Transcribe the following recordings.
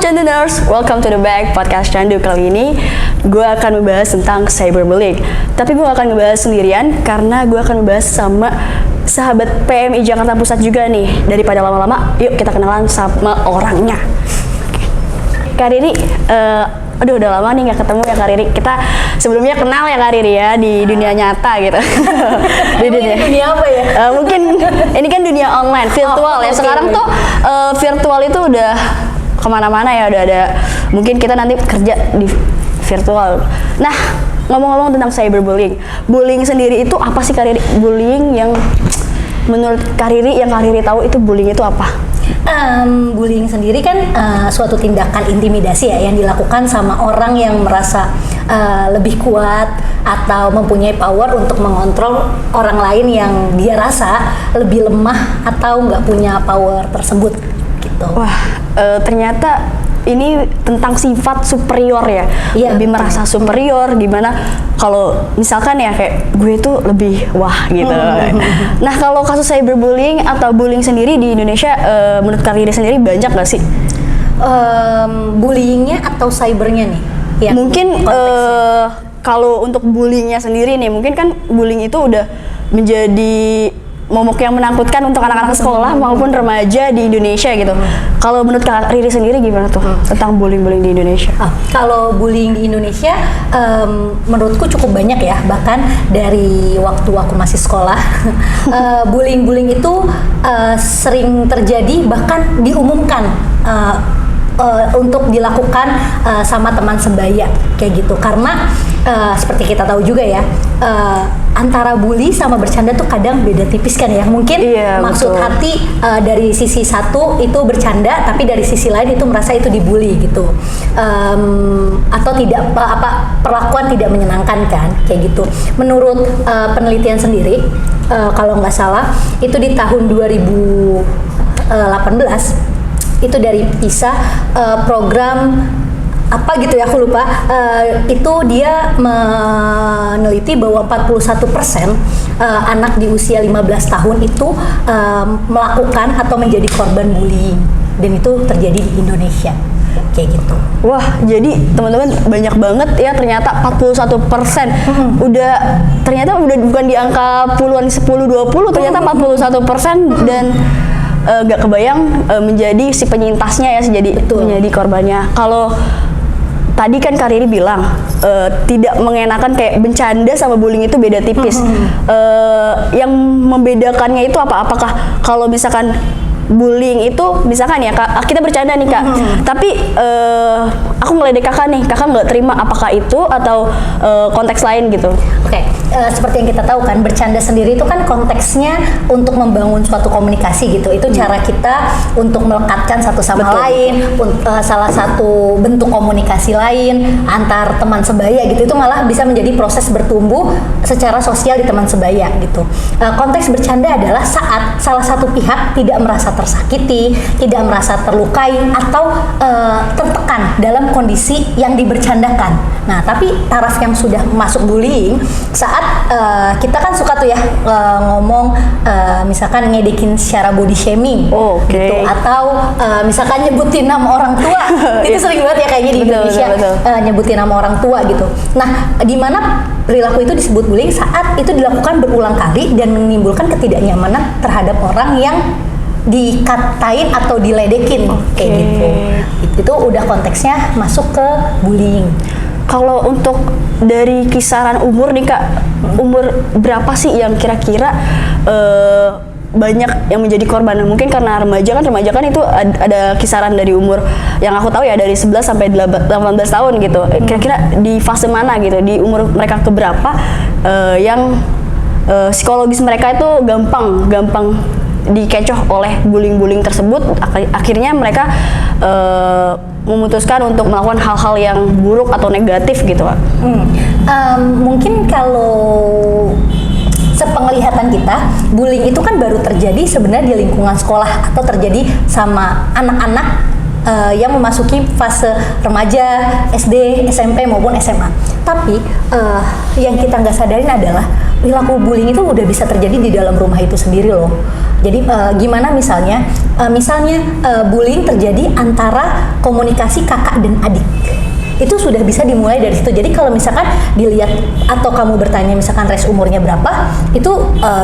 Canduners, welcome to the back podcast Candu. Kali ini gue akan membahas tentang cyberbullying. Tapi gue akan ngebahas sendirian karena gue akan membahas sama sahabat PMI Jakarta Pusat juga nih. Daripada lama-lama, yuk kita kenalan sama orangnya. Kak Riri, aduh udah lama nih gak ketemu ya Kak Riri. Kita sebelumnya kenal ya Kak Riri ya di dunia nyata gitu. Di dunia apa ya? Mungkin ini kan dunia online, virtual ya. Sekarang tuh virtual itu udah kemana-mana ya, udah ada. Mungkin kita nanti kerja di virtual. Nah, ngomong-ngomong tentang cyberbullying, bullying sendiri itu apa sih Kak Riri? Bullying yang menurut Kak Riri, yang Kak Riri tahu itu bullying itu apa? Bullying sendiri kan suatu tindakan intimidasi ya yang dilakukan sama orang yang merasa lebih kuat atau mempunyai power untuk mengontrol orang lain yang dia rasa lebih lemah atau nggak punya power tersebut gitu. Wah, ternyata ini tentang sifat superior ya, lebih merasa superior, gimana kalau misalkan ya kayak gue tuh lebih wah gitu. Nah, kalau kasus cyberbullying atau bullying sendiri di Indonesia, menurut Kak Riri sendiri banyak gak sih? Bullyingnya atau cybernya nih? Ya, mungkin kalau untuk bullyingnya sendiri nih, mungkin kan bullying itu udah menjadi momok yang menakutkan untuk anak-anak sekolah maupun remaja di Indonesia gitu. Kalau menurut Kak Riri sendiri gimana tuh tentang bullying-bullying di Indonesia? Kalau bullying di Indonesia menurutku cukup banyak ya, bahkan dari waktu aku masih sekolah bullying-bullying itu sering terjadi, bahkan diumumkan untuk dilakukan sama teman sebaya kayak gitu. Karena seperti kita tahu juga ya, antara bully sama bercanda tuh kadang beda tipis kan ya. Mungkin maksud betul. Hati dari sisi satu itu bercanda, tapi dari sisi lain itu merasa itu dibully gitu, atau tidak perlakuan tidak menyenangkan kan kayak gitu. Menurut penelitian sendiri, kalau nggak salah itu di tahun 2018 itu dari PISA, program apa gitu ya, aku lupa, itu dia meneliti bahwa 41% anak di usia 15 tahun itu melakukan atau menjadi korban bullying, dan itu terjadi di Indonesia kayak gitu. Wah, jadi teman-teman banyak banget ya ternyata 41%. Ternyata udah bukan di angka puluhan 10-20, ternyata 41% dan gak kebayang menjadi si penyintasnya ya, menjadi korbannya. Kalau tadi kan Kak Riri bilang tidak mengenakan, kayak bercanda sama bullying itu beda tipis. Yang membedakannya itu apa? Apakah kalau misalkan bullying itu misalkan ya Kak, kita bercanda nih Kak, tapi aku ngeledek kakak nih, kakak nggak terima, apakah itu atau konteks lain gitu? Oke. Seperti yang kita tahu kan, bercanda sendiri itu kan konteksnya untuk membangun suatu komunikasi gitu. Itu cara kita untuk melekatkan satu sama lain, salah satu bentuk komunikasi lain antar teman sebaya gitu. Itu malah bisa menjadi proses bertumbuh secara sosial di teman sebaya gitu. Konteks bercanda adalah saat salah satu pihak tidak merasa tersakiti, tidak merasa terlukai atau tertekan dalam kondisi yang dibercandakan. Nah, tapi taraf yang sudah masuk bullying, saat kita kan suka tuh ya ngomong misalkan ngedekin secara body shaming gitu, atau misalkan nyebutin nama orang tua. Itu sering banget ya kayaknya di Indonesia, nyebutin nama orang tua gitu. Nah, di mana perilaku itu disebut bullying saat itu dilakukan berulang kali dan menimbulkan ketidaknyamanan terhadap orang yang dikatain atau diledekin kayak gitu. Itu udah konteksnya masuk ke bullying. Kalau untuk dari kisaran umur nih Kak, umur berapa sih yang kira-kira banyak yang menjadi korban? Mungkin karena remaja kan itu ada kisaran dari umur yang aku tahu ya dari 11 sampai 18 tahun gitu. Kira-kira di fase mana gitu, di umur mereka keberapa yang psikologis mereka itu gampang dikecoh oleh bullying tersebut, akhirnya mereka memutuskan untuk melakukan hal-hal yang buruk atau negatif gitu Pak. Mungkin kalau sepenglihatan kita, bullying itu kan baru terjadi sebenarnya di lingkungan sekolah atau terjadi sama anak-anak yang memasuki fase remaja, SD, SMP maupun SMA. Tapi yang kita nggak sadarin adalah perilaku bullying itu udah bisa terjadi di dalam rumah itu sendiri loh. Jadi gimana misalnya bullying terjadi antara komunikasi kakak dan adik. Itu sudah bisa dimulai dari situ. Jadi kalau misalkan dilihat atau kamu bertanya misalkan Res umurnya berapa, itu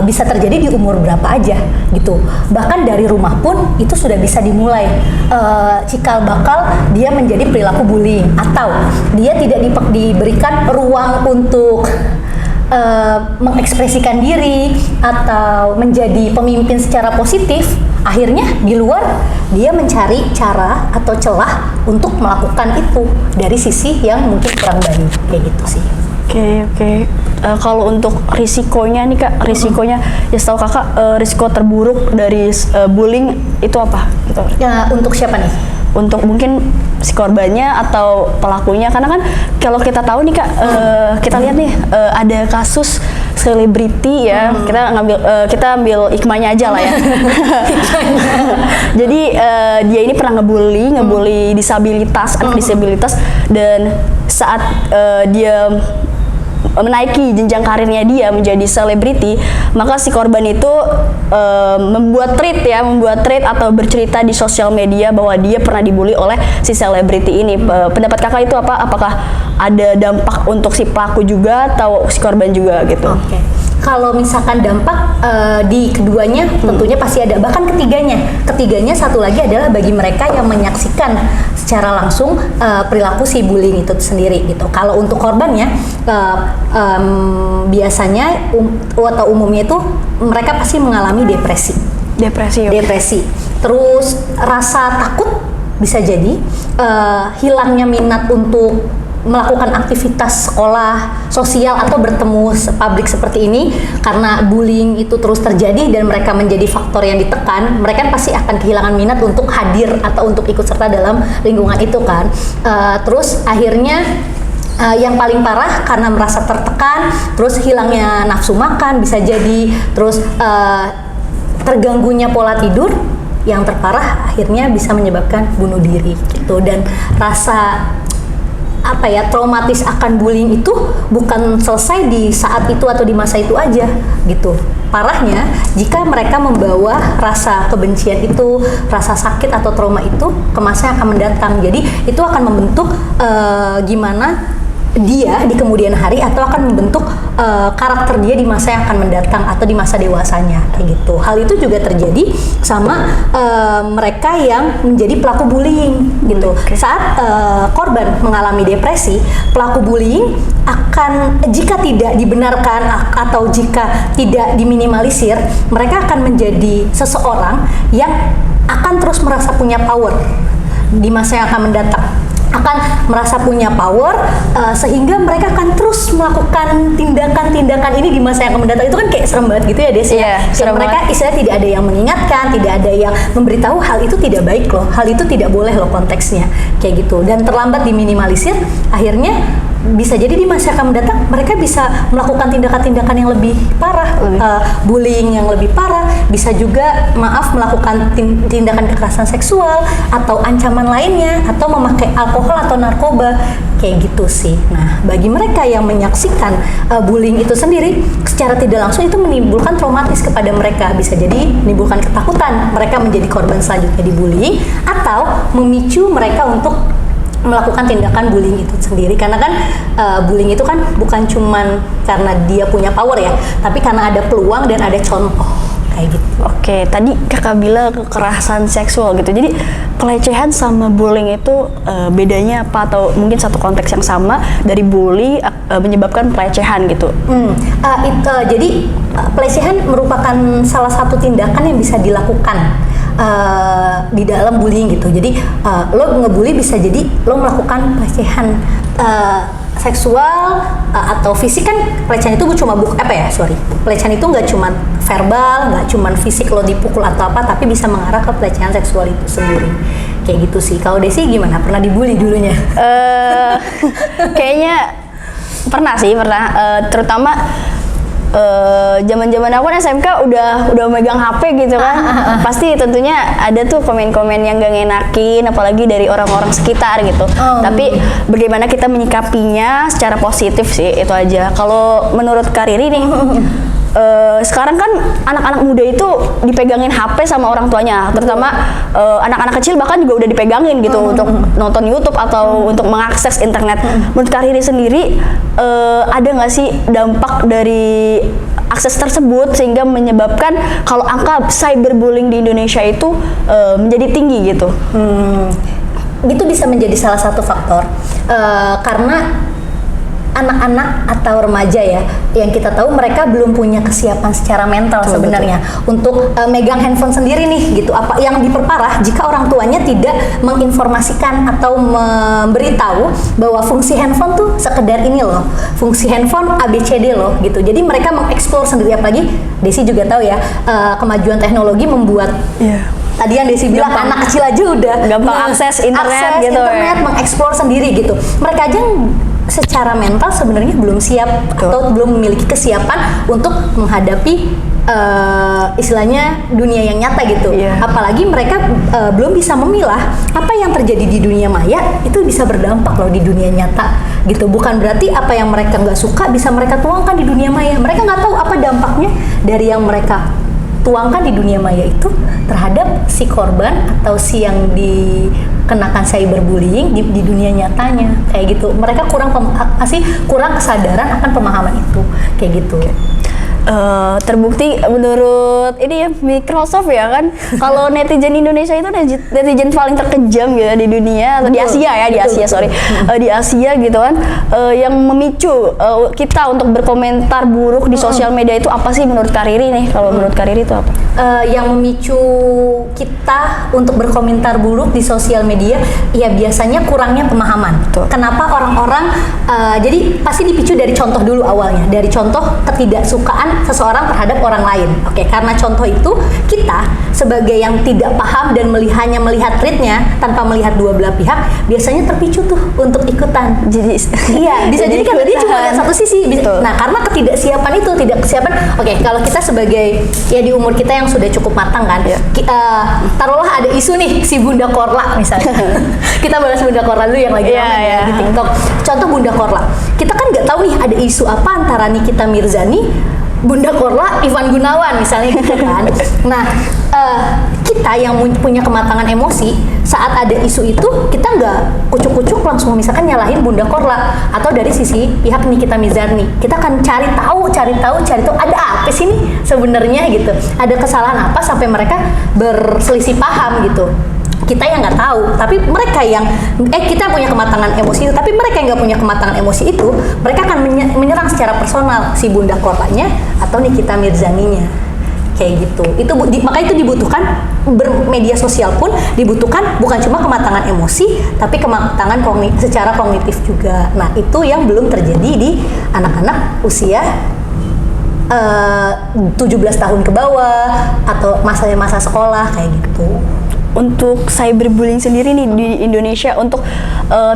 bisa terjadi di umur berapa aja gitu. Bahkan dari rumah pun itu sudah bisa dimulai. Cikal bakal dia menjadi perilaku bullying atau dia tidak diberikan ruang untuk mengekspresikan diri atau menjadi pemimpin secara positif, akhirnya di luar dia mencari cara atau celah untuk melakukan itu dari sisi yang mungkin kurang baik, kayak gitu sih. Oke. Kalau untuk risikonya nih Kak, risikonya ya setahu Kakak risiko terburuk dari bullying itu apa? Gitu. Ya, untuk siapa nih? Untuk mungkin si korbannya atau pelakunya, karena kan kalau kita tahu nih Kak, kita lihat nih ada kasus selebriti ya, kita ambil hikmahnya aja lah ya. Jadi dia ini pernah ngebully disabilitas, anak disabilitas, dan saat dia menaiki jenjang karirnya dia menjadi selebriti, maka si korban itu membuat tweet atau bercerita di sosial media bahwa dia pernah dibully oleh si selebriti ini. Pendapat Kakak itu apa? Apakah ada dampak untuk si pelaku juga atau si korban juga gitu? Oke. Kalau misalkan dampak di keduanya tentunya pasti ada, bahkan ketiganya satu lagi adalah bagi mereka yang menyaksikan secara langsung perilaku si bullying itu sendiri gitu. Kalau untuk korbannya biasanya atau umumnya itu mereka pasti mengalami depresi. Terus rasa takut bisa jadi, hilangnya minat untuk melakukan aktivitas sekolah, sosial atau bertemu publik seperti ini karena bullying itu terus terjadi dan mereka menjadi faktor yang ditekan, mereka pasti akan kehilangan minat untuk hadir atau untuk ikut serta dalam lingkungan itu kan. Terus akhirnya yang paling parah karena merasa tertekan, terus hilangnya nafsu makan bisa jadi, terus terganggunya pola tidur, yang terparah akhirnya bisa menyebabkan bunuh diri gitu. Dan rasa traumatis akan bullying itu bukan selesai di saat itu atau di masa itu aja gitu. Parahnya jika mereka membawa rasa kebencian itu, rasa sakit atau trauma itu ke masa yang akan mendatang. Jadi itu akan membentuk gimana dia di kemudian hari atau akan membentuk karakter dia di masa yang akan mendatang atau di masa dewasanya kayak gitu. Hal itu juga terjadi sama mereka yang menjadi pelaku bullying gitu. Saat korban mengalami depresi, pelaku bullying akan, jika tidak dibenarkan atau jika tidak diminimalisir, mereka akan menjadi seseorang yang akan terus merasa punya power di masa yang akan mendatang, akan merasa punya power sehingga mereka akan terus melakukan tindakan-tindakan ini di masa yang akan mendatang. Itu kan kayak serem banget gitu ya Des. Mereka istilahnya tidak ada yang mengingatkan, tidak ada yang memberitahu hal itu tidak baik loh, hal itu tidak boleh loh konteksnya kayak gitu, dan terlambat diminimalisir, akhirnya bisa jadi di masa yang akan mendatang mereka bisa melakukan tindakan-tindakan yang lebih parah, bullying yang lebih parah, bisa juga melakukan tindakan kekerasan seksual atau ancaman lainnya, atau memakai alkohol atau narkoba kayak gitu sih. Nah, bagi mereka yang menyaksikan bullying itu sendiri secara tidak langsung itu menimbulkan traumatis kepada mereka, bisa jadi menimbulkan ketakutan mereka menjadi korban selanjutnya dibullying, atau memicu mereka untuk melakukan tindakan bullying itu sendiri. Karena kan bullying itu kan bukan cuman karena dia punya power ya, tapi karena ada peluang dan ada contoh kayak gitu. Oke, tadi Kakak bilang kekerasan seksual gitu. Jadi pelecehan sama bullying itu bedanya apa, atau mungkin satu konteks yang sama dari bully menyebabkan pelecehan gitu? Jadi pelecehan merupakan salah satu tindakan yang bisa dilakukan di dalam bullying gitu. Jadi lo ngebully bisa jadi lo melakukan pelecehan seksual atau fisik. Kan pelecehan itu cuma pelecehan itu nggak cuma verbal, nggak cuma fisik lo dipukul atau apa, tapi bisa mengarah ke pelecehan seksual itu sendiri kayak gitu sih. Kalau Desi gimana, pernah dibully dulunya? Kayaknya pernah, terutama zaman-zaman aku kan SMK udah megang HP gitu kan. Pasti tentunya ada tuh komen-komen yang gak ngenakin, apalagi dari orang-orang sekitar gitu. Tapi bagaimana kita menyikapinya secara positif sih, itu aja. Kalau menurut Kak Riri nih, sekarang kan anak-anak muda itu dipegangin HP sama orang tuanya, terutama anak-anak kecil bahkan juga udah dipegangin gitu untuk nonton YouTube atau untuk mengakses internet. Menurut Kak Riri sendiri, ada nggak sih dampak dari akses tersebut sehingga menyebabkan kalau angka cyberbullying di Indonesia itu menjadi tinggi gitu? Itu bisa menjadi salah satu faktor karena anak-anak atau remaja ya, yang kita tahu mereka belum punya kesiapan secara mental sebenarnya untuk megang handphone sendiri nih gitu. Apa yang diperparah jika orang tuanya tidak menginformasikan atau memberitahu bahwa fungsi handphone tuh sekedar ini loh, fungsi handphone ABCD loh gitu. Jadi mereka mengeksplor sendiri, apalagi Desi juga tahu ya, kemajuan teknologi membuat tadi yang Desi bilang anak kecil aja udah gampang akses internet gitu, mengeksplor sendiri gitu. Mereka aja secara mental sebenarnya belum siap atau belum memiliki kesiapan untuk menghadapi istilahnya dunia yang nyata gitu. Apalagi mereka belum bisa memilah apa yang terjadi di dunia maya itu bisa berdampak loh di dunia nyata gitu. Bukan berarti apa yang mereka nggak suka bisa mereka tuangkan di dunia maya. Mereka nggak tahu apa dampaknya dari yang mereka tuangkan di dunia maya itu terhadap si korban atau si yang dikenakan cyberbullying di dunia nyatanya kayak gitu. Mereka kurang kesadaran akan pemahaman itu kayak gitu. Terbukti menurut ini ya Microsoft ya kan, kalau netizen Indonesia itu netizen paling terkejam gitu di dunia atau di Asia ya, di Asia gitu kan, yang memicu kita untuk berkomentar buruk di sosial media itu apa sih menurut Kak Riri nih? Kalau menurut Kak Riri itu apa? Yang memicu kita untuk berkomentar buruk di sosial media ya biasanya kurangnya pemahaman. Kenapa orang-orang jadi pasti dipicu dari contoh dulu awalnya, dari contoh ketidaksukaan seseorang terhadap orang lain. Oke, karena contoh itu kita sebagai yang tidak paham dan hanya melihat tweetnya tanpa melihat dua belah pihak, biasanya terpicu tuh untuk ikutan. Jadi iya, bisa jadi kan dia cuma lihat satu sisi. Nah, karena ketidaksiapan itu, tidak kesiapan. Oke, kalau kita sebagai ya di umur kita yang sudah cukup matang kan, taruhlah ada isu nih si Bunda Korla misalnya. Kita bahas Bunda Korla dulu yang lagi ramai di TikTok. Contoh Bunda Korla. Kita kan nggak tahu nih ada isu apa antara Nikita Mirzani, Bunda Korla, Ivan Gunawan misalnya gitu kan. Nah, kita yang punya kematangan emosi saat ada isu itu, kita nggak kucuk-kucuk langsung misalkan nyalahin Bunda Korla atau dari sisi pihak Nikita Mirzani. Kita akan cari tahu ada apa sih nih sebenarnya gitu. Ada kesalahan apa sampai mereka berselisih paham gitu. Kita yang nggak tahu, tapi mereka yang kita punya kematangan emosi itu, tapi mereka yang nggak punya kematangan emosi itu, mereka akan menyerang secara personal si Bunda Korlanya atau Nikita Mirzaninya kayak gitu. Maka itu dibutuhkan, bermedia sosial pun dibutuhkan bukan cuma kematangan emosi, tapi kematangan secara kognitif juga. Nah, itu yang belum terjadi di anak-anak usia 17 tahun ke bawah atau masa sekolah kayak gitu. Untuk cyberbullying sendiri nih di Indonesia, untuk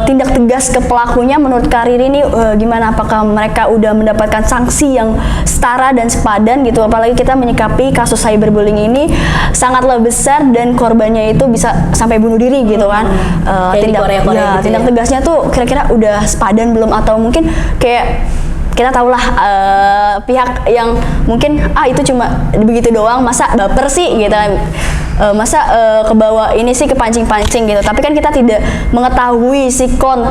tindak tegas ke pelakunya menurut Kak Riri ini gimana? Apakah mereka udah mendapatkan sanksi yang setara dan sepadan gitu? Apalagi kita menyikapi kasus cyberbullying ini sangatlah besar dan korbannya itu bisa sampai bunuh diri gitu kan. Tindak tegasnya tuh kira-kira udah sepadan belum, atau mungkin kayak kita tahulah pihak yang mungkin itu cuma begitu doang, masa baper sih gitu, masa kebawa ini sih kepancing-pancing gitu, tapi kan kita tidak mengetahui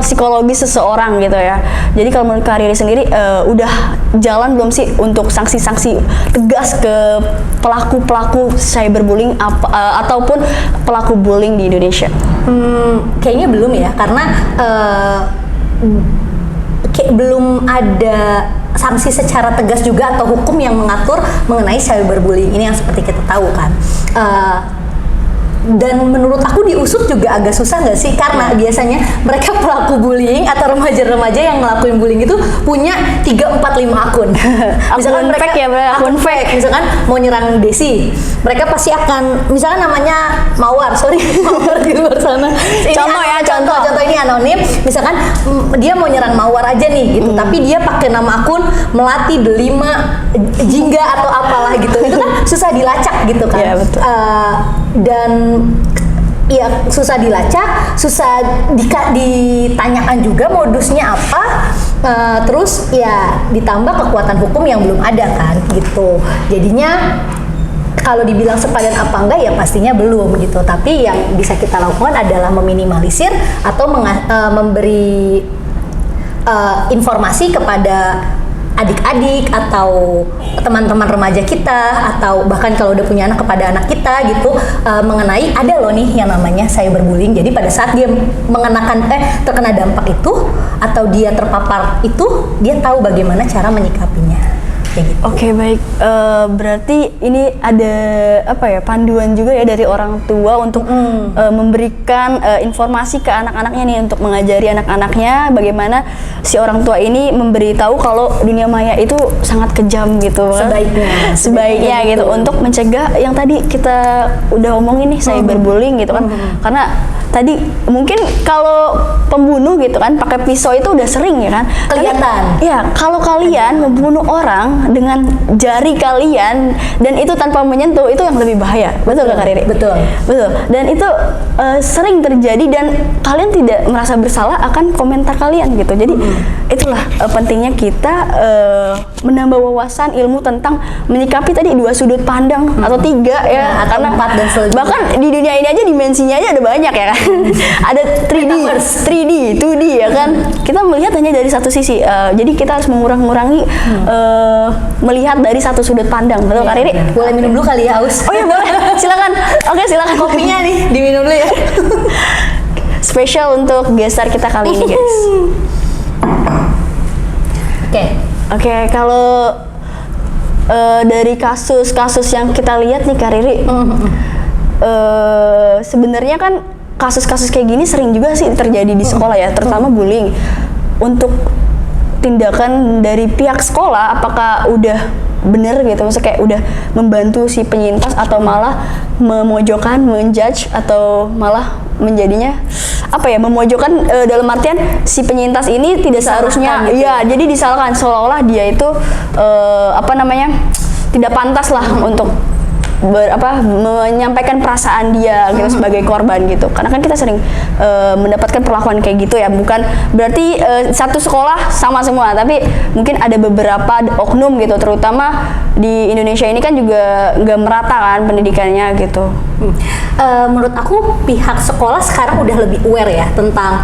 psikologis seseorang gitu ya. Jadi kalau menurut Kak Riri sendiri udah jalan belum sih untuk sanksi-sanksi tegas ke pelaku-pelaku cyberbullying ataupun pelaku bullying di Indonesia? Kayaknya belum ya, karena belum ada sanksi secara tegas juga atau hukum yang mengatur mengenai cyberbullying ini yang seperti kita tahu kan. dan menurut aku diusut juga agak susah nggak sih, karena biasanya mereka pelaku bullying atau remaja-remaja yang ngelakuin bullying itu punya 3, 4, 5 akun. Akun fake ya, akun fake. Misalkan mau nyerang Desi, mereka pasti akan misalkan namanya Mawar, sorry Mawar di luar sana. Ini contoh ini anonim. Misalkan dia mau nyerang Mawar aja nih gitu, tapi dia pakai nama akun Melati Delima Jingga atau apalah gitu. Itu kan susah dilacak gitu kan. Iya, betul. Dan ya susah dilacak, susah ditanyakan juga modusnya apa, terus ya ditambah kekuatan hukum yang belum ada kan gitu. Jadinya kalau dibilang sepadan apa enggak ya pastinya belum gitu. Tapi yang bisa kita lakukan adalah meminimalisir atau memberi informasi kepada adik-adik atau teman-teman remaja kita, atau bahkan kalau udah punya anak kepada anak kita gitu, mengenai ada loh nih yang namanya cyberbullying. Jadi pada saat dia terkena dampak itu atau dia terpapar itu, dia tahu bagaimana cara menyikapinya. Gitu. Oke, baik. Berarti ini ada panduan juga ya dari orang tua untuk memberikan informasi ke anak-anaknya nih, untuk mengajari anak-anaknya bagaimana si orang tua ini memberitahu kalau dunia maya itu sangat kejam gitu. Sebaiknya gitu, untuk mencegah yang tadi kita udah omongin nih, cyberbullying gitu kan. Karena tadi mungkin kalau pembunuh gitu kan pakai pisau itu udah sering ya kan, kelihatan. Ya, kalau kalian membunuh orang dengan jari kalian dan itu tanpa menyentuh, itu yang lebih bahaya. Betul nggak Kak Riri? Betul. Dan itu sering terjadi dan kalian tidak merasa bersalah akan komentar kalian gitu. Jadi itulah pentingnya kita menambah wawasan ilmu tentang menyikapi tadi 2 sudut pandang atau 3 ya, atau karena 4 dan selanjutnya. bahkan di dunia ini aja dimensinya aja ada banyak ya kan. Ada 3D, 2D ya kan. Kita melihat hanya dari satu sisi. Jadi kita harus mengurangi melihat dari satu sudut pandang. Betul Kak Riri? Boleh minum dulu kali ya, Aus? Oh iya boleh, silakan. Oke, silakan. Kopinya nih diminum dulu ya. Spesial untuk gestar kita kali ini guys. Oke, kalau dari kasus-kasus yang kita lihat nih Kak Riri, sebenarnya kan kasus-kasus kayak gini sering juga sih terjadi di sekolah ya, terutama bullying. Untuk tindakan dari pihak sekolah, apakah udah bener gitu, maksudnya kayak udah membantu si penyintas atau malah memojokkan, menjudge, atau malah menjadinya memojokkan, dalam artian si penyintas ini tidak seharusnya gitu. Ya, jadi disalahkan seolah-olah dia itu tidak pantas lah untuk menyampaikan perasaan dia gitu sebagai korban gitu. Karena kan kita sering mendapatkan perlakuan kayak gitu ya. Bukan berarti satu sekolah sama semua, tapi mungkin ada beberapa oknum gitu, terutama di Indonesia ini kan juga nggak merata kan pendidikannya gitu. Menurut aku pihak sekolah sekarang udah lebih aware ya tentang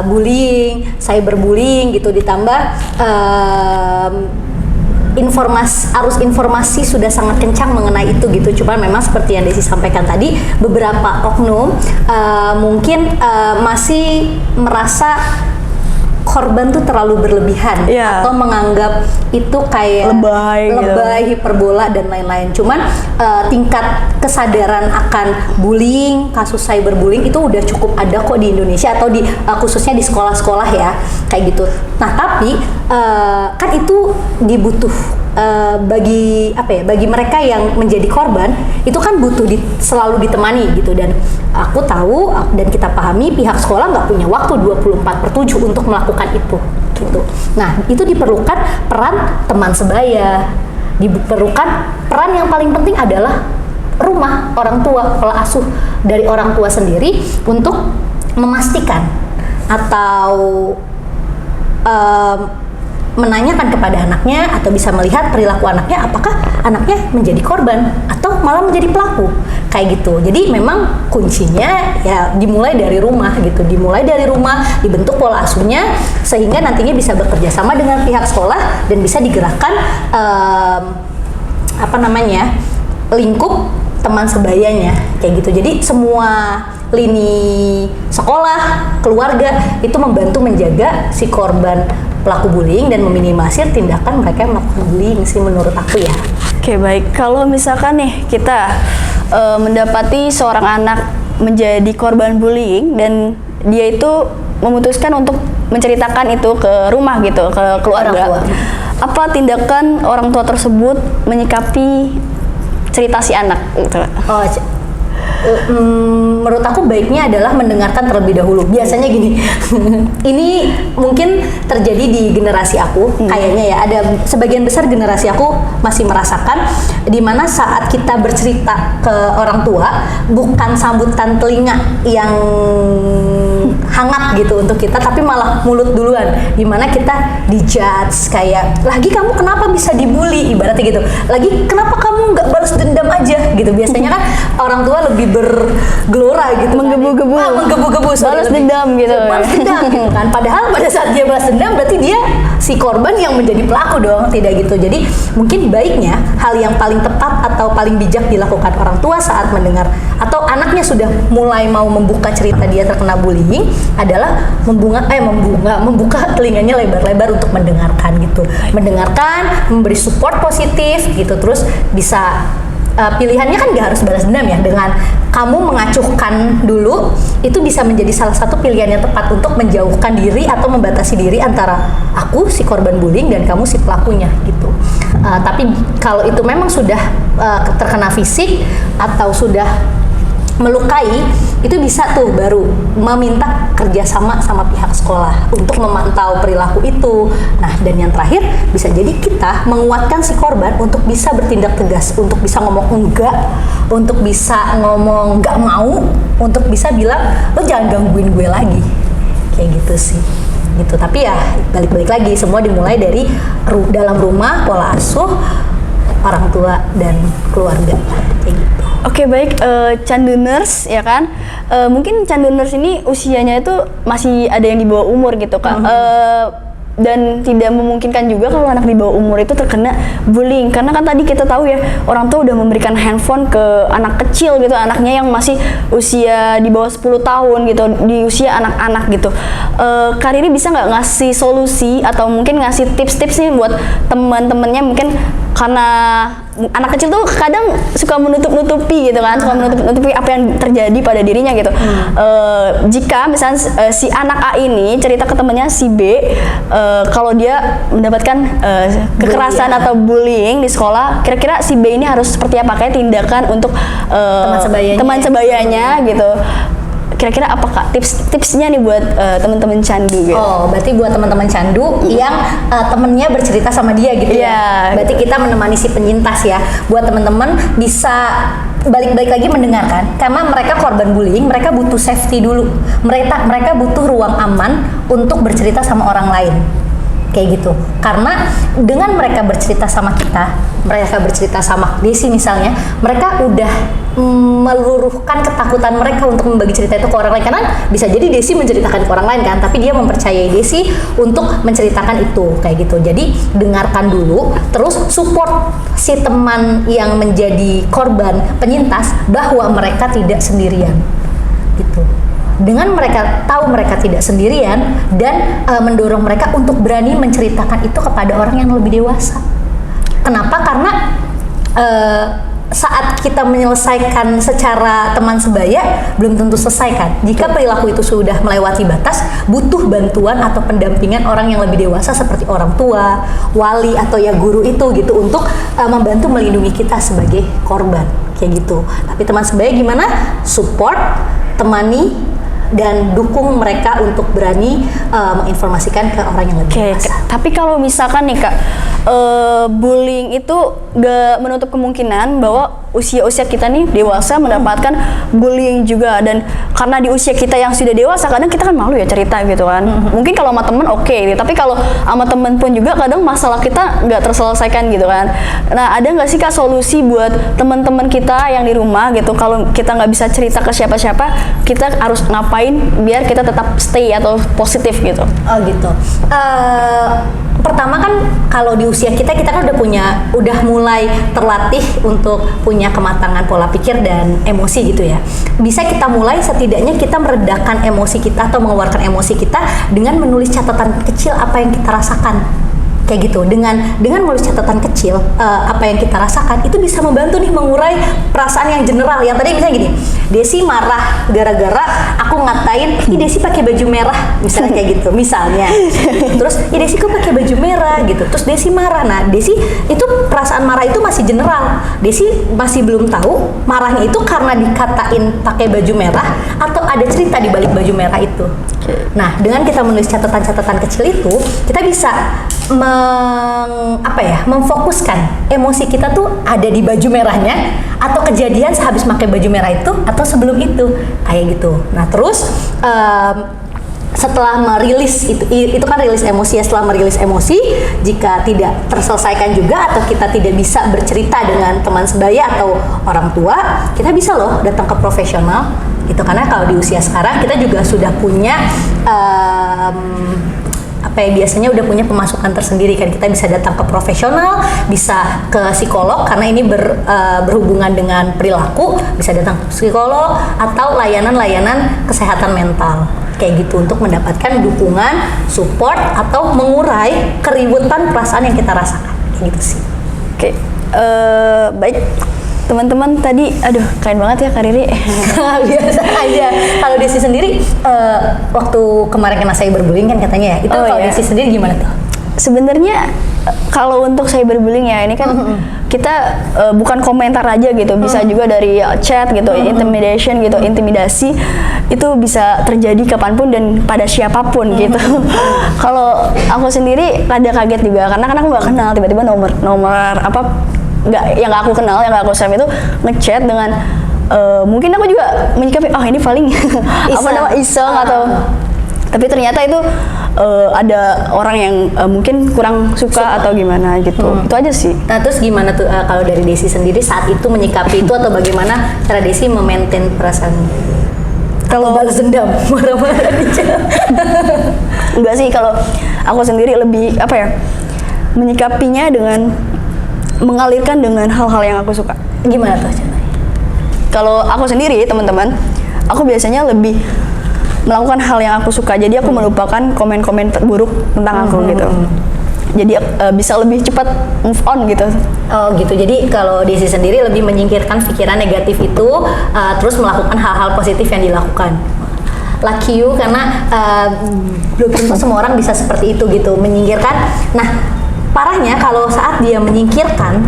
bullying, cyberbullying gitu, ditambah arus informasi sudah sangat kencang mengenai itu gitu. Cuman memang seperti yang Desi sampaikan tadi, beberapa oknum mungkin masih merasa korban tuh terlalu berlebihan, atau menganggap itu kayak lebay, hiperbola dan lain-lain. Cuman tingkat kesadaran akan bullying, kasus cyberbullying itu udah cukup ada kok di Indonesia, atau di khususnya di sekolah-sekolah ya, kayak gitu. Nah, tapi kan itu bagi mereka yang menjadi korban itu kan butuh selalu ditemani gitu. Dan aku tahu dan kita pahami pihak sekolah nggak punya waktu 24/7 untuk melakukan itu gitu. Nah, itu diperlukan peran teman sebaya, diperlukan peran yang paling penting adalah rumah, orang tua, pola asuh dari orang tua sendiri untuk memastikan atau menanyakan kepada anaknya, atau bisa melihat perilaku anaknya, apakah anaknya menjadi korban atau malah menjadi pelaku, kayak gitu. Jadi memang kuncinya ya dimulai dari rumah gitu, dibentuk pola asuhnya sehingga nantinya bisa bekerja sama dengan pihak sekolah dan bisa digerakkan lingkup teman sebayanya, kayak gitu. Jadi semua lini sekolah, keluarga itu membantu menjaga si korban pelaku bullying dan meminimalisir tindakan mereka yang melakukan bullying sih menurut aku ya. Oke, baik. Kalau misalkan nih kita mendapati seorang anak menjadi korban bullying dan dia itu memutuskan untuk menceritakan itu ke rumah gitu, ke keluarga. Orang tua. Apa tindakan orang tua tersebut menyikapi cerita si anak gitu? Oh, menurut aku baiknya adalah mendengarkan terlebih dahulu. Biasanya gini, ini mungkin terjadi di generasi aku, kayaknya ya. Ada sebagian besar generasi aku masih merasakan di mana saat kita bercerita ke orang tua, bukan sambutan telinga yang hangat gitu untuk kita, tapi malah mulut duluan, di mana kita dijudge kayak, lagi kamu kenapa bisa dibully, ibaratnya gitu. Lagi kenapa kamu nggak balas dendam aja gitu. Biasanya kan orang tua lebih bergelora gitu, Menggebu-gebu. kan. Menggebu-gebu, sorry, Balas lebih- dendam gitu. balas dendam gitu kan. Padahal pada saat dia balas dendam berarti dia si korban yang menjadi pelaku dong, tidak gitu. Jadi mungkin baiknya hal yang paling tepat atau paling bijak dilakukan orang tua saat mendengar atau anaknya sudah mulai mau membuka cerita dia terkena bullying adalah membuka telinganya lebar-lebar untuk mendengarkan gitu. Mendengarkan, memberi support positif gitu, terus bisa pilihannya kan gak harus balas dendam ya. Dengan kamu mengacuhkan dulu, itu bisa menjadi salah satu pilihan yang tepat untuk menjauhkan diri atau membatasi diri antara aku si korban bullying dan kamu si pelakunya gitu. Tapi kalau itu memang sudah terkena fisik atau sudah melukai, itu bisa tuh baru meminta kerjasama sama pihak sekolah untuk memantau perilaku itu. Nah, dan yang terakhir bisa jadi kita menguatkan si korban untuk bisa bertindak tegas, untuk bisa ngomong enggak, untuk bisa ngomong nggak mau, untuk bisa bilang lo jangan gangguin gue lagi, kayak gitu sih gitu. Tapi ya balik-balik lagi, semua dimulai dari dalam rumah, pola asuh orang tua dan keluarga kayak gitu. Oke, baik, Canduners ya kan, mungkin Canduners ini usianya itu masih ada yang di bawah umur gitu Kak. Dan tidak memungkinkan juga kalau anak di bawah umur itu terkena bullying, karena kan tadi kita tahu ya, orang tua udah memberikan handphone ke anak kecil gitu, anaknya yang masih usia di bawah 10 tahun gitu, di usia anak-anak gitu. Kak Riri bisa nggak ngasih solusi atau mungkin ngasih tips-tips nih buat teman-temannya, mungkin karena anak kecil tuh kadang suka menutup-nutupi gitu kan, suka menutup-nutupi apa yang terjadi pada dirinya gitu. Jika misalnya si anak A ini cerita ke temannya si B, kalau dia mendapatkan kekerasan atau bullying di sekolah, kira-kira si B ini harus seperti apa, kayak tindakan untuk teman sebayanya gitu. Kira-kira apa Kak tips-tipsnya nih buat teman-teman candu gitu? Oh, berarti buat teman-teman candu yang temennya bercerita sama dia gitu ya. Berarti kita menemani si penyintas ya. Buat teman-teman bisa balik-balik lagi mendengarkan, karena mereka korban bullying, mereka butuh safety dulu. Mereka butuh ruang aman untuk bercerita sama orang lain. Kayak gitu. Karena dengan mereka bercerita sama kita, mereka bercerita sama Desi misalnya, mereka udah meluruhkan ketakutan mereka untuk membagi cerita itu ke orang lain. Karena bisa jadi Desi menceritakan ke orang lain kan, tapi dia mempercayai Desi untuk menceritakan itu, kayak gitu. Jadi dengarkan dulu, terus support si teman yang menjadi korban penyintas bahwa mereka tidak sendirian gitu. Dengan mereka tahu mereka tidak sendirian dan mendorong mereka untuk berani menceritakan itu kepada orang yang lebih dewasa. Kenapa? Karena saat kita menyelesaikan secara teman sebaya belum tentu selesai kan. Jika perilaku itu sudah melewati batas, butuh bantuan atau pendampingan orang yang lebih dewasa seperti orang tua, wali atau ya guru itu gitu, untuk membantu melindungi kita sebagai korban kayak gitu. Tapi teman sebaya gimana? Support, temani, dan dukung mereka untuk berani menginformasikan ke orang yang lebih dewasa. Tapi kalau misalkan nih Kak, bullying itu gak menutup kemungkinan bahwa usia-usia kita nih dewasa mendapatkan bullying juga, dan karena di usia kita yang sudah dewasa kadang kita kan malu ya cerita gitu kan. Mungkin kalau sama temen oke, tapi kalau sama temen pun juga kadang masalah kita nggak terselesaikan gitu kan. Nah, ada nggak sih Kak solusi buat teman-teman kita yang di rumah gitu, kalau kita nggak bisa cerita ke siapa-siapa, kita harus ngapain biar kita tetap stay atau positif gitu? Oh gitu. Pertama kan kalau di usia kita kan udah mulai terlatih untuk punya kematangan pola pikir dan emosi gitu ya. Bisa kita mulai setidaknya kita meredakan emosi kita atau mengeluarkan emosi kita dengan menulis catatan kecil apa yang kita rasakan kayak gitu. Dengan menulis catatan kecil apa yang kita rasakan itu bisa membantu nih mengurai perasaan yang general. Yang tadi misalnya gini, Desi marah gara-gara aku ngatain, ih Desi pakai baju merah, misalnya kayak gitu, misalnya. Terus, ih Desi kok pakai baju merah gitu. Terus Desi marah. Nah, Desi itu perasaan marah itu masih general. Desi masih belum tahu marahnya itu karena dikatain pakai baju merah atau ada cerita di balik baju merah itu. Nah, dengan kita menulis catatan-catatan kecil itu, kita bisa memfokuskan emosi kita tuh ada di baju merahnya atau kejadian sehabis pakai baju merah itu atau sebelum itu, kayak gitu. Nah, terus setelah merilis itu kan rilis emosi ya, setelah merilis emosi, jika tidak terselesaikan juga atau kita tidak bisa bercerita dengan teman sebaya atau orang tua, kita bisa loh datang ke profesional gitu. Karena kalau di usia sekarang kita juga sudah punya biasanya udah punya pemasukan tersendiri kan, kita bisa datang ke profesional, bisa ke psikolog karena ini berhubungan dengan perilaku, bisa datang ke psikolog atau layanan-layanan kesehatan mental kayak gitu untuk mendapatkan dukungan, support atau mengurai keributan perasaan yang kita rasakan kayak gitu sih. Oke, baik. Teman-teman tadi, aduh keren banget ya Kak Riri. Biasa aja. Kalau Desi sendiri, waktu kemarin kena cyberbullying kan katanya ya, itu kalau Desi sendiri gimana tuh? Sebenarnya kalau untuk cyberbullying ya ini kan kita bukan komentar aja gitu, bisa juga dari chat gitu, intimidation gitu, intimidasi itu bisa terjadi kapanpun dan pada siapapun gitu. Kalau aku sendiri rada kaget juga karena kan aku nggak kenal, tiba-tiba nomor apa yang gak aku kenal, yang gak aku save itu ngechat dengan mungkin aku juga menyikapi ini paling iseng atau tapi ternyata itu ada orang yang mungkin kurang suka atau gimana gitu. Itu aja sih. Nah, terus gimana tuh kalau dari Desi sendiri saat itu menyikapi itu atau bagaimana cara Desi memaintain perasaan? Kalau balas dendam, marah-marah aja. Enggak sih, kalau aku sendiri lebih menyikapinya dengan mengalirkan dengan hal-hal yang aku suka. Gimana tuh caranya? Kalau aku sendiri, teman-teman, aku biasanya lebih melakukan hal yang aku suka. Jadi aku melupakan komen-komen buruk tentang aku gitu. Jadi bisa lebih cepat move on gitu. Oh gitu. Jadi kalau Desi sendiri lebih menyingkirkan pikiran negatif itu, terus melakukan hal-hal positif yang dilakukan. Lucky you, karena belum tentu semua orang bisa seperti itu gitu, menyingkirkan. Nah, parahnya kalau saat dia menyingkirkan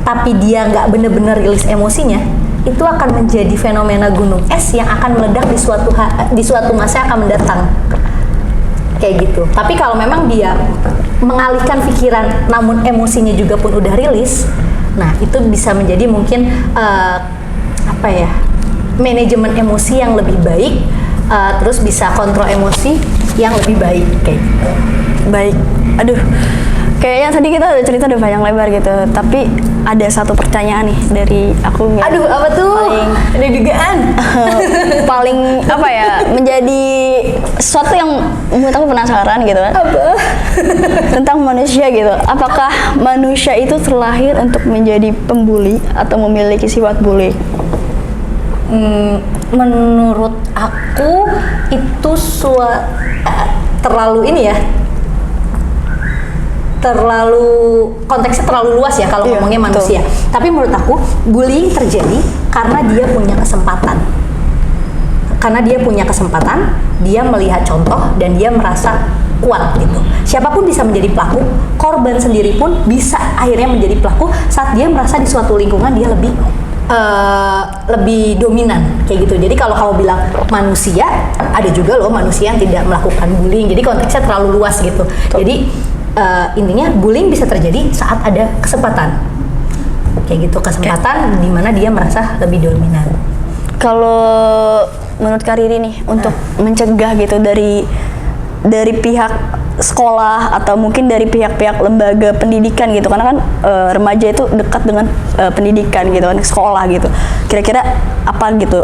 tapi dia nggak bener-bener rilis emosinya, itu akan menjadi fenomena gunung es yang akan meledak di suatu masa yang akan mendatang kayak gitu. Tapi kalau memang dia mengalihkan pikiran namun emosinya juga pun udah rilis, nah itu bisa menjadi mungkin manajemen emosi yang lebih baik, terus bisa kontrol emosi yang lebih baik kayak gitu. Baik, aduh, kayaknya tadi kita udah cerita udah panjang lebar gitu, tapi ada satu pertanyaan nih dari aku. Aduh, apa tuh? Ada dugaan. Paling menjadi sesuatu yang membuat aku penasaran gitu kan. Apa? Tentang manusia gitu. Apakah manusia itu terlahir untuk menjadi pembuli atau memiliki sifat bully? Menurut aku itu terlalu konteksnya terlalu luas ya kalau ngomongnya manusia. Tapi menurut aku bullying terjadi karena dia punya kesempatan. Karena dia punya kesempatan, dia melihat contoh dan dia merasa kuat gitu. Siapapun bisa menjadi pelaku, korban sendiri pun bisa akhirnya menjadi pelaku saat dia merasa di suatu lingkungan dia lebih dominan kayak gitu. Jadi kalau kamu bilang manusia, ada juga loh manusia yang tidak melakukan bullying. Jadi konteksnya terlalu luas gitu. Jadi intinya bullying bisa terjadi saat ada kesempatan kayak gitu, kesempatan di mana dia merasa lebih dominan. Kalau menurut Kak Riri nih untuk mencegah gitu dari pihak sekolah atau mungkin dari pihak-pihak lembaga pendidikan gitu, karena kan remaja itu dekat dengan pendidikan gitu kan, sekolah gitu. Kira-kira apa gitu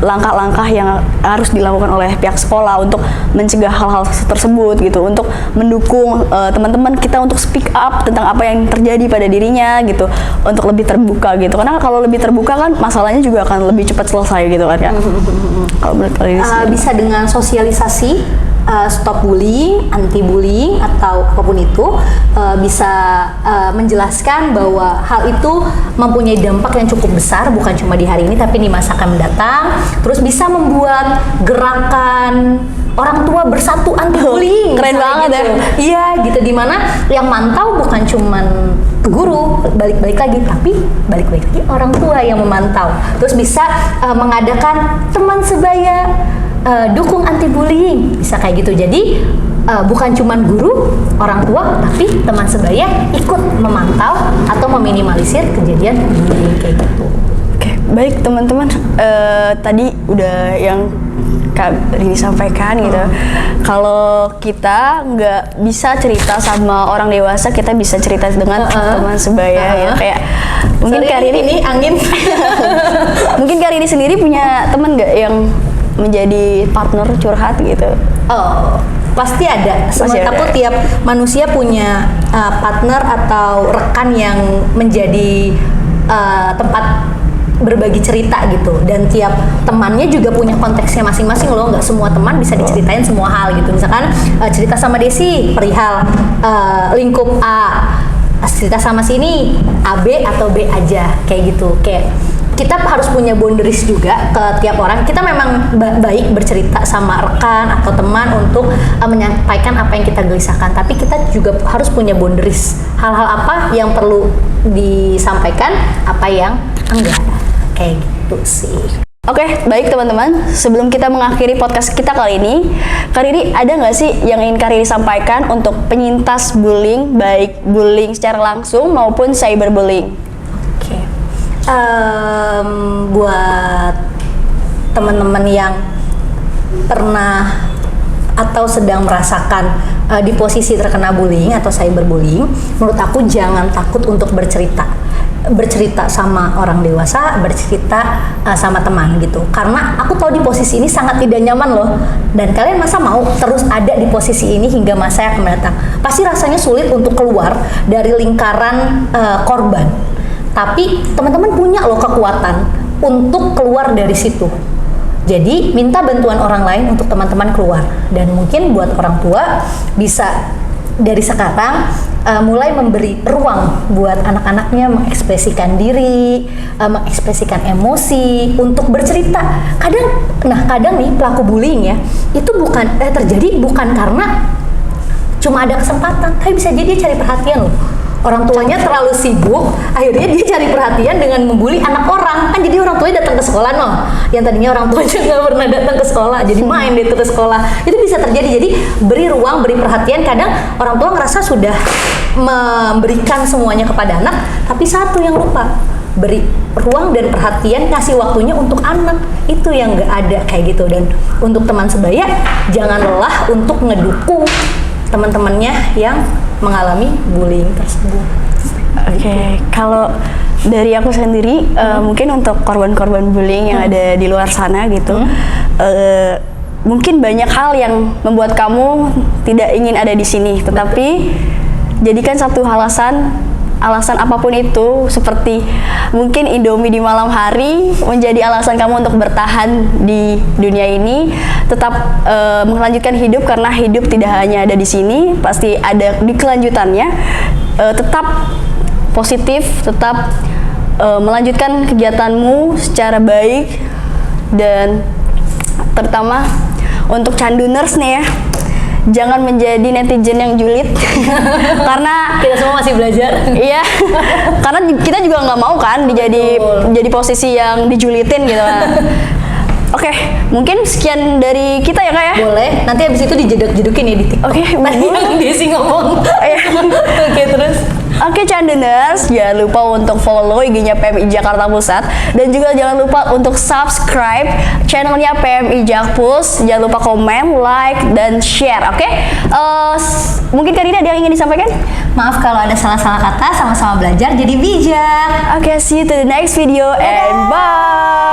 langkah-langkah yang harus dilakukan oleh pihak sekolah untuk mencegah hal-hal tersebut gitu, untuk mendukung teman-teman kita untuk speak up tentang apa yang terjadi pada dirinya gitu, untuk lebih terbuka gitu. Karena kalau lebih terbuka kan masalahnya juga akan lebih cepat selesai gitu kan ya. Kalau menurut kalian bisa dengan sosialisasi stop bullying, anti bullying atau apapun itu, bisa menjelaskan bahwa hal itu mempunyai dampak yang cukup besar, bukan cuma di hari ini tapi di masa akan mendatang. Terus bisa membuat gerakan orang tua bersatu anti bullying. Keren banget gitu. ya. Iya gitu, dimana yang mantau bukan cuman guru, balik-balik lagi, tapi balik-balik lagi orang tua yang memantau. Terus bisa mengadakan teman sebaya dukung anti bullying, bisa kayak gitu. Jadi bukan cuman guru, orang tua, tapi teman sebaya ikut memantau atau meminimalisir kejadian bullying kayak gitu. Oke, baik teman-teman, tadi udah yang Kak Rini sampaikan gitu. Kalau kita nggak bisa cerita sama orang dewasa, kita bisa cerita dengan teman sebaya ya. Kayak mungkin Kak Rini ini angin. mungkin Kak Rini sendiri punya teman nggak yang menjadi partner curhat gitu? Oh, pasti ada. Aku tiap manusia punya partner atau rekan yang menjadi tempat berbagi cerita gitu, dan tiap temannya juga punya konteksnya masing-masing loh. Nggak semua teman bisa diceritain semua hal gitu. Misalkan cerita sama Desi perihal lingkup A, cerita sama sini AB atau B aja kayak gitu. Kayak kita harus punya boundaries juga ke tiap orang. Kita memang baik bercerita sama rekan atau teman untuk menyampaikan apa yang kita gelisahkan, tapi kita juga harus punya boundaries. Hal-hal apa yang perlu disampaikan, apa yang enggak. Kayak gitu sih. Oke, baik teman-teman. Sebelum kita mengakhiri podcast kita kali ini, Kak Riri ada nggak sih yang ingin Kak Riri sampaikan untuk penyintas bullying, baik bullying secara langsung maupun cyberbullying? Oke. Buat teman-teman yang pernah atau sedang merasakan di posisi terkena bullying atau cyberbullying, menurut aku jangan takut untuk bercerita sama orang dewasa, bercerita sama teman gitu. Karena aku tahu di posisi ini sangat tidak nyaman loh. Dan kalian masa mau terus ada di posisi ini hingga masa yang akan mendatang? Pasti rasanya sulit untuk keluar dari lingkaran korban. Tapi teman-teman punya loh kekuatan untuk keluar dari situ. Jadi minta bantuan orang lain untuk teman-teman keluar. Dan mungkin buat orang tua bisa dari sekarang mulai memberi ruang buat anak-anaknya mengekspresikan diri, mengekspresikan emosi, untuk bercerita. Kadang nih pelaku bullying ya, itu terjadi bukan karena cuma ada kesempatan, tapi bisa jadi dia cari perhatian loh. Orang tuanya terlalu sibuk, akhirnya dia cari perhatian dengan membuli anak orang. Kan jadi orang tuanya datang ke sekolah yang tadinya orang tuanya nggak pernah datang ke sekolah, jadi main deh ke sekolah. Itu bisa terjadi. Jadi beri ruang, beri perhatian. Kadang orang tua ngerasa sudah memberikan semuanya kepada anak, tapi satu yang lupa, beri ruang dan perhatian, kasih waktunya untuk anak. Itu yang nggak ada kayak gitu. Dan untuk teman sebaya, jangan lelah untuk ngedukung teman-temannya yang mengalami bullying tersebut. Oke, kalau dari aku sendiri, mungkin untuk korban-korban bullying yang ada di luar sana gitu, mungkin banyak hal yang membuat kamu tidak ingin ada di sini, tetapi jadikan satu alasan apapun itu, seperti mungkin Indomie di malam hari menjadi alasan kamu untuk bertahan di dunia ini, tetap melanjutkan hidup, karena hidup tidak hanya ada di sini, pasti ada di kelanjutannya. Tetap positif, tetap melanjutkan kegiatanmu secara baik, dan terutama untuk canduners nih ya, jangan menjadi netizen yang julid. Karena kita semua masih belajar. Iya, karena kita juga nggak mau kan jadi posisi yang dijulitin gitu. Oke, mungkin sekian dari kita ya Kak ya. Boleh, nanti habis itu dijeduk-jedukin ya di TikTok. Oke, tadi yang Desi ngomong. Oke, terus. Oke, Canduners, jangan lupa untuk follow IG-nya PMI Jakarta Pusat, dan juga jangan lupa untuk subscribe channelnya PMI Jakpus. Jangan lupa komen, like, dan share. Oke? Mungkin Kak Rina ada yang ingin disampaikan? Maaf kalau ada salah-salah kata, sama-sama belajar jadi bijak. Oke, see you to the next video and bye.